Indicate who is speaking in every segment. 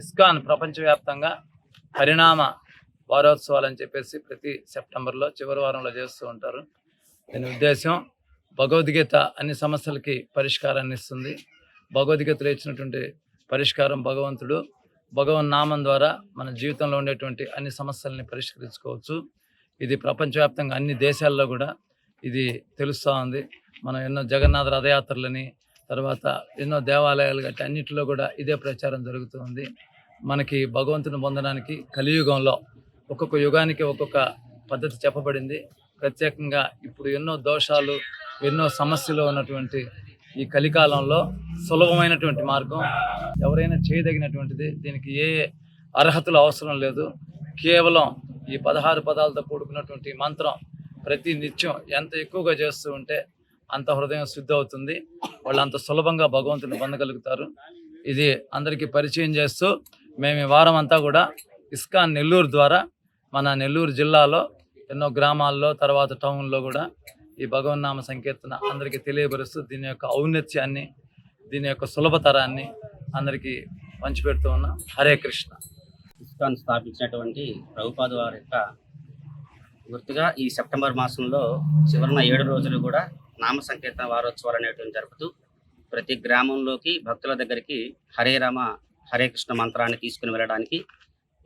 Speaker 1: ISKCON ప్రపంచవ్యాప్తంగా పరిణామ వారోత్సవాలు అని చెప్పేసి ప్రతి సెప్టెంబర్లో చివరి వారంలో చేస్తూ ఉంటారు. దీని ఉద్దేశం భగవద్గీత అన్ని సమస్యలకి పరిష్కారాన్ని ఇస్తుంది. భగవద్గీతలో ఇచ్చినటువంటి పరిష్కారం భగవంతుడు భగవన్నామం ద్వారా మన జీవితంలో ఉండేటువంటి అన్ని సమస్యల్ని పరిష్కరించుకోవచ్చు. ఇది ప్రపంచవ్యాప్తంగా అన్ని దేశాల్లో కూడా ఇది తెలుస్తూ ఉంది. మనం ఎన్నో జగన్నాథ రథయాత్రలని తర్వాత ఎన్నో దేవాలయాలు గట్టి అన్నింటిలో కూడా ఇదే ప్రచారం జరుగుతుంది. మనకి భగవంతుని పొందడానికి కలియుగంలో ఒక్కొక్క యుగానికి ఒక్కొక్క పద్ధతి చెప్పబడింది. ప్రత్యేకంగా ఇప్పుడు ఎన్నో దోషాలు ఎన్నో సమస్యలు ఉన్నటువంటి ఈ కలికాలంలో సులభమైనటువంటి మార్గం ఎవరైనా చేయదగినటువంటిది. దీనికి ఏ అర్హతలు అవసరం లేదు. కేవలం ఈ 16 పదాలతో కూడుకున్నటువంటి మంత్రం ప్రతి నిత్యం ఎంత ఎక్కువగా చేస్తూ ఉంటే అంత హృదయం శుద్ధి అవుతుంది. వాళ్ళు అంత సులభంగా భగవంతుని పొందగలుగుతారు. ఇది అందరికీ పరిచయం చేస్తూ మేము ఈ వారం అంతా కూడా ఇస్కాన్ నెల్లూరు ద్వారా మన నెల్లూరు జిల్లాలో ఎన్నో గ్రామాల్లో తర్వాత టౌన్లో కూడా ఈ భగవన్నామ సంకీర్తన అందరికీ తెలియపరుస్తూ దీని యొక్క ఔన్నత్యాన్ని దీని యొక్క సులభతరాన్ని అందరికీ పంచిపెడుతూ ఉన్నాం. హరే కృష్ణ.
Speaker 2: ఇస్కాన్ స్థాపించినటువంటి ప్రభుపాద వారి యొక్క గుర్తుగా ఈ సెప్టెంబర్ మాసంలో చివరిన 7 రోజులు కూడా నామ సంకీర్తన వారోత్సవాలు అనేటువంటి జరుపుతూ ప్రతి గ్రామంలోకి భక్తుల దగ్గరికి హరే రామ హరే కృష్ణ మంత్రాన్ని తీసుకుని వెళ్ళడానికి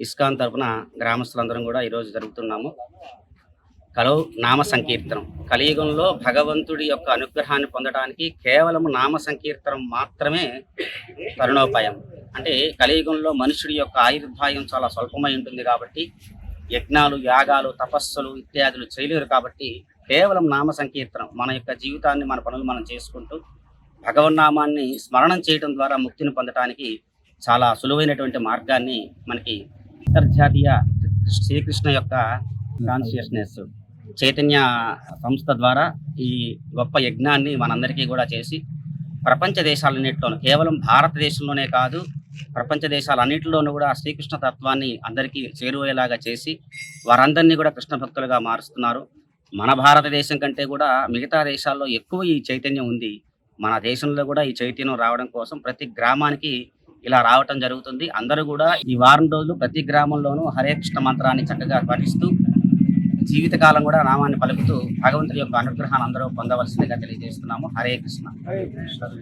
Speaker 2: ఇస్కాన్ తరఫున గ్రామస్తులందరం కూడా ఈరోజు జరుగుతున్నాము. నామ సంకీర్తనం కలియుగంలో భగవంతుడి యొక్క అనుగ్రహాన్ని పొందడానికి కేవలం నామ సంకీర్తనం మాత్రమే తరుణోపాయం. అంటే కలియుగంలో మనుషుడి యొక్క ఆయుర్దాయం చాలా స్వల్పమై ఉంటుంది కాబట్టి యజ్ఞాలు యాగాలు తపస్సులు ఇత్యాదులు చేయలేరు. కాబట్టి కేవలం నామ సంకీర్తనం మన యొక్క జీవితాన్ని మన పనులు మనం చేసుకుంటూ భగవన్నామాన్ని స్మరణం చేయడం ద్వారా ముక్తిని పొందడానికి చాలా సులువైనటువంటి మార్గాన్ని మనకి అంతర్జాతీయ శ్రీకృష్ణ యొక్క కాన్షియస్నెస్ చైతన్య సంస్థ ద్వారా ఈ గొప్ప యజ్ఞాన్ని మనందరికీ కూడా చేసి ప్రపంచ దేశాలన్నింటిలోనూ కేవలం భారతదేశంలోనే కాదు ప్రపంచ దేశాలన్నింటిలోనూ కూడా శ్రీకృష్ణ తత్వాన్ని అందరికీ చేరువయ్యేలాగా చేసి వారందరినీ కూడా కృష్ణ భక్తులుగా మారుస్తున్నారు. మన భారతదేశం కంటే కూడా మిగతా దేశాల్లో ఎక్కువ ఈ చైతన్యం ఉంది. మన దేశంలో కూడా ఈ చైతన్యం రావడం కోసం ప్రతి గ్రామానికి ఇలా రావటం జరుగుతుంది. అందరూ కూడా ఈ వారం రోజులు ప్రతి గ్రామంలోనూ హరే కృష్ణ మంత్రాన్ని చక్కగా పఠిస్తూ జీవితకాలం కూడా నామాన్ని పలుకుతూ భగవంతుడి యొక్క అనుగ్రహాన్ని అందరూ పొందవలసిందిగా తెలియజేస్తున్నాము. హరే కృష్ణ.